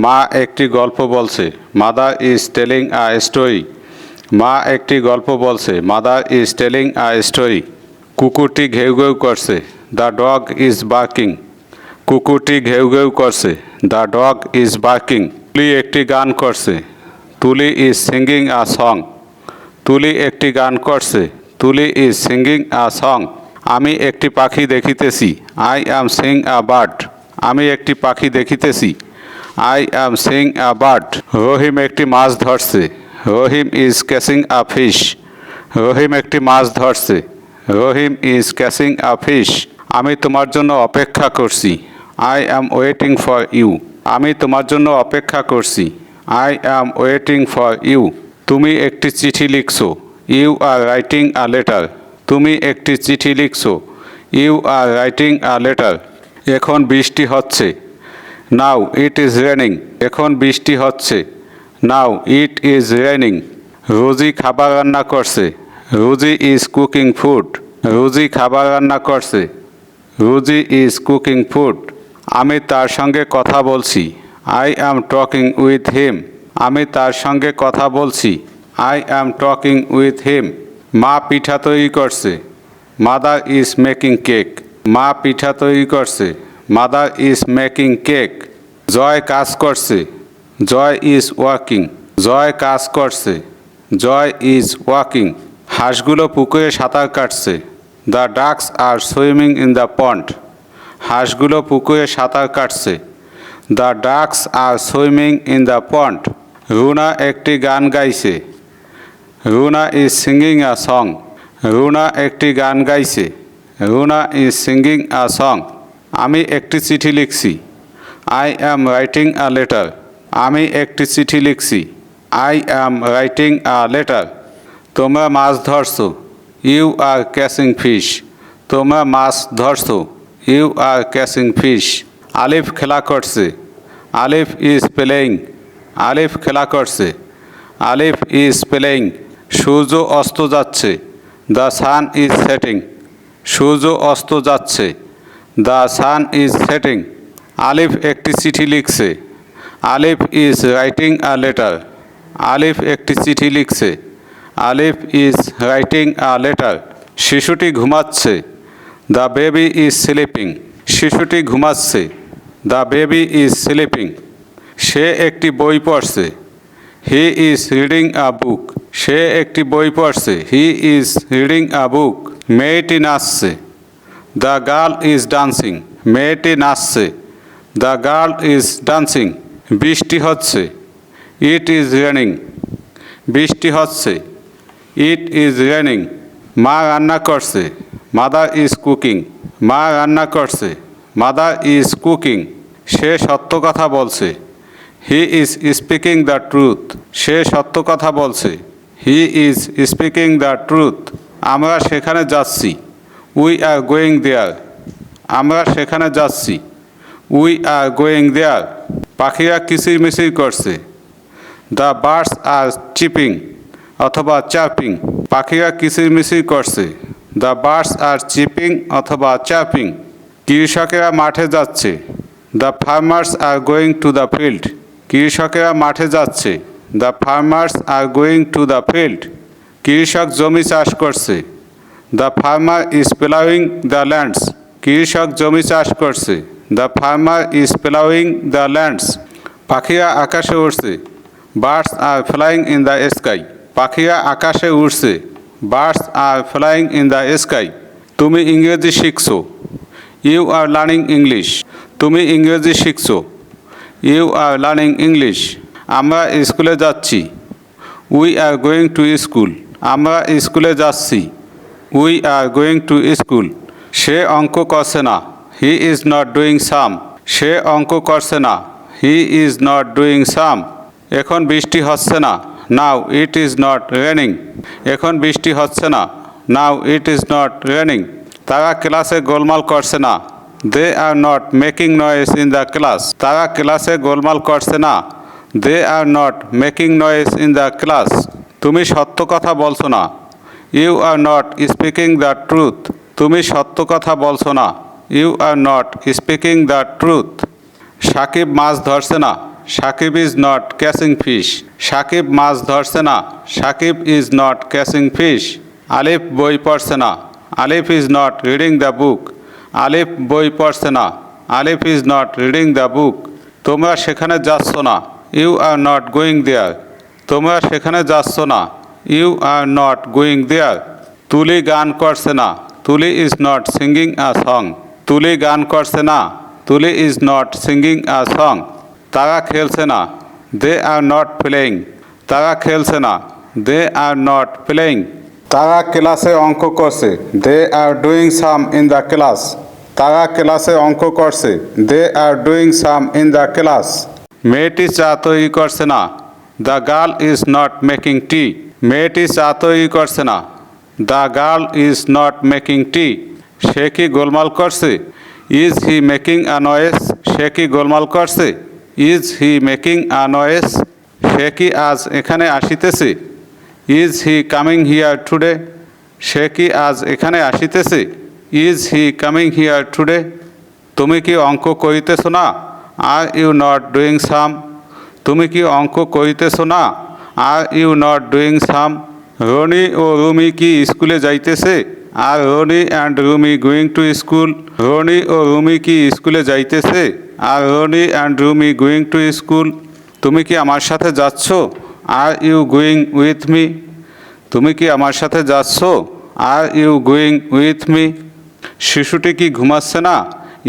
মা একটি গল্প বলছে। Mother is telling a story. মা একটি গল্প বলছে। Mother is telling a story. কুকুরটি ঘেউ ঘেউ করছে। The dog is barking. কুকুরটি ঘেউ ঘেউ করছে। The dog is barking. Tuli একটি গান করছে। তুলি ইজ সিঙ্গিং আ সং। তুলি একটি গান করছে। তুলি ইজ সিঙ্গিং আ সং। আমি একটি পাখি দেখিতেছি। I am seeing a bird. আমি একটি পাখি দেখিতেছি। I am seeing a bird. Rahim একটি মাছ ধরছে। Rahim is catching a fish. Rahim একটি মাছ ধরছে। Rahim is catching a fish. আমি তোমার জন্য অপেক্ষা করছি। I am waiting for you. আমি তোমার জন্য অপেক্ষা করছি। I am waiting for you. তুমি একটি চিঠি লিখছো। You are writing a letter. তুমি একটি চিঠি লিখছো। You are writing a letter. এখন বৃষ্টি হচ্ছে। Now it is raining. এখন বৃষ্টি হচ্ছে। Now it is raining. রোজি খাবার রান্না করছে। Rosy is cooking food. Rosy খাবার রান্না করছে। Rosy is cooking food. আমি তার সঙ্গে কথা বলছি। I am talking with him. আমি তার সঙ্গে কথা বলছি। I am talking with him. মা পিঠা তৈরি করছে। Mother is making cake. মা পিঠা তৈরি করছে। Mother is making cake. Joy কাজ করছে। Joy is working. জয় কাজ করছে। Joy is working. হাঁসগুলো পুকুরে সাঁতার কাটছে। The ducks are swimming in the pond. হাঁসগুলো পুকুরে সাঁতার কাটছে। The ducks are swimming in the pond. Runa একটি গান গাইছে। Runa is singing a song. Runa একটি গান গাইছে। Runa is singing a song. আমি একটি চিঠি লিখছি। I am writing a letter. আমি একটি চিঠি লিখছি। I am writing a letter. তোমরা মাছ ধরছো। You are catching fish. তোমরা মাছ ধরছো। You are catching fish. Alif খেলা করছে। আলিফ ইজ প্লেয়িং। আলিফ খেলা করছে। আলিফ ইজ প্লেয়িং। সূর্য অস্ত যাচ্ছে। The sun is setting. সূর্য অস্ত যাচ্ছে। The sun is setting. Alif একটি চিঠি লিখছে। আলিফ ইজ রাইটিং আ লেটার। আলিফ একটি চিঠি লিখছে। আলিফ ইজ রাইটিং আ লেটার। শিশুটি ঘুমাচ্ছে। The baby is sleeping. শিশুটি ঘুমাচ্ছে। The baby is sleeping. সে একটি বই পড়ছে। হি ইজ রিডিং আ বুক। সে একটি বই পড়ছে। হি ইজ রিডিং আ বুক। মেয়েটি নাচছে। The girl is dancing. মেয়েটি নাচছে। The girl is dancing. বৃষ্টি হচ্ছে। ইট ইজ রেনিং। বৃষ্টি হচ্ছে। ইট ইজ রেনিং। মা রান্না করছে। Mother is cooking. মা রান্না করছে। Mother is cooking. সে সত্য কথা বলছে। He is speaking the truth. সে সত্য কথা বলছে। He is speaking the truth. আমরা সেখানে যাচ্ছি। We are going there. আমরা সেখানে যাচ্ছি। We are going there. পাখিরা কিচিরমিচির করছে। দ্য বার্ডস আর চিপিং অথবা চার্পিং। পাখিরা কিচিরমিচির করছে। দ্য বার্ডস আর চিপিং অথবা চার্পিং। কৃষকেরা মাঠে যাচ্ছে। The farmers are going to the field. কৃষকেরা মাঠে যাচ্ছে। The farmers are going to the field. কৃষক জমি চাষ করছে। The farmer is ploughing the lands. কৃষক জমি চাষ করছে। The farmer is ploughing the lands. পাখিরা আকাশে উড়ছে। Birds are flying in the sky. পাখিরা আকাশে উড়ছে। Birds are flying in the sky. তুমি ইংরেজি শিখছো। You are learning English. তুমি ইংরেজি শিখছো। You are learning English. আমরা স্কুলে যাচ্ছি। We are going to school. আমরা স্কুলে যাচ্ছি। We are going to school. সে অঙ্ক করছে না। He is not doing sum. সে অঙ্ক করছে না। He is not doing sum. এখন বৃষ্টি হচ্ছে না। Now it is not raining. এখন বৃষ্টি হচ্ছে না। Now it is not raining. তারা ক্লাসে গোলমাল করছে না। They are not making noise in the class. তারা ক্লাসে গোলমাল করছে না। They are not making noise in the class. তুমি সত্য কথা বলছো না। You are not speaking the truth. তুমি সত্য কথা বলছো না। You are not speaking the truth. Sakib মাছ ধরছে না। Sakib is not catching fish Sakib মাছ ধরছে না Sakib is not catching fish Alif বই পড়ছে না Alif is not reading the book Alif বই পড়ছে না Alif is not reading the book তোমরা সেখানে যাচ্ছ না you are not going there তোমরা সেখানে যাচ্ছ না you are not going there Tuli গান করছে না তুলি is not singing a song তুলি গান করছে না তুলি is not singing a song তারা খেলছে না দে আর নট প্লেয়িং তারা খেলছে না দে আর নট প্লেয়িং তারা ক্লাসে অঙ্ক করছে they are doing sum in the class তারা ক্লাসে অঙ্ক করছে they are doing sum in the class মেয়েটি চা তৈরি করছে না the girl is not making tea মেয়েটি চা তৈরি করছে না the girl is not making tea সে কি গোলমাল করছে is he making a noise সে কি গোলমাল করছে is he making a noise সে কি আজ এখানে আসিতেছে is he coming here today সে কি আজ এখানে আসিতেছে is he coming here today তুমি কি অঙ্ক করিতেছ না are you not doing sum তুমি কি অঙ্ক করিতেছ না are you not doing sum Roni ও রুমি কি স্কুলে যাইতেছে are Roni and Rumi going to school Roni ও রুমি কি স্কুলে যাইতেছে are Roni and Rumi going to school তুমি কি আমার সাথে যাচ্ছ are you going with me তুমি কি আমার সাথে যাচ্ছ are you going with me শিশুটি কি ঘুমাচ্ছে না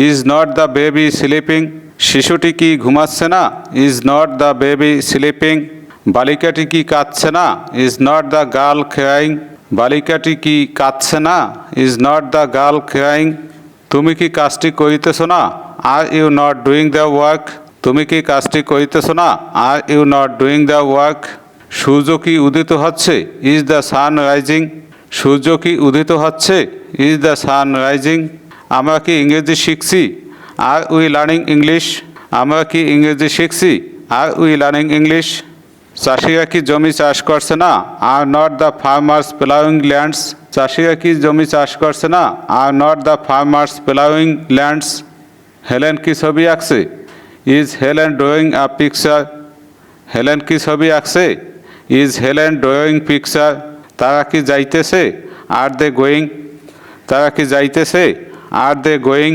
is not the baby sleeping শিশুটি কি ঘুমাচ্ছে না is not the baby sleeping বালিকাটি কি কাঁদছে না is not the girl crying বালিকাটি কি কাঁদছে না is not the girl crying তুমি কি কাজটি করিতেছ না are you not doing the work তুমি কি কাজটি করিতেছ না are you not doing the work সূর্য কি উদিত হচ্ছে ইজ দ্য সান রাইজিং সূর্য কি উদিত হচ্ছে ইজ দ্য সান রাইজিং আমরা কি ইংরেজি শিখছি আর উই লার্নিং ইংলিশ আমরা কি ইংরেজি শিখছি আর উই লার্নিং ইংলিশ চাষিরা কি জমি চাষ করছে না are not the farmers ploughing lands চাষিরা কি জমি চাষ করছে না are not the farmers ploughing lands Helen কি ছবি আঁকছে is Helen drawing a picture Helen কি ছবি আঁকছে ইজ হেলেন ড্রয়িং পিকচার তারা কি যাইতেছে আর দে গোয়িং তারা কি যাইতেছে আর দে গোয়িং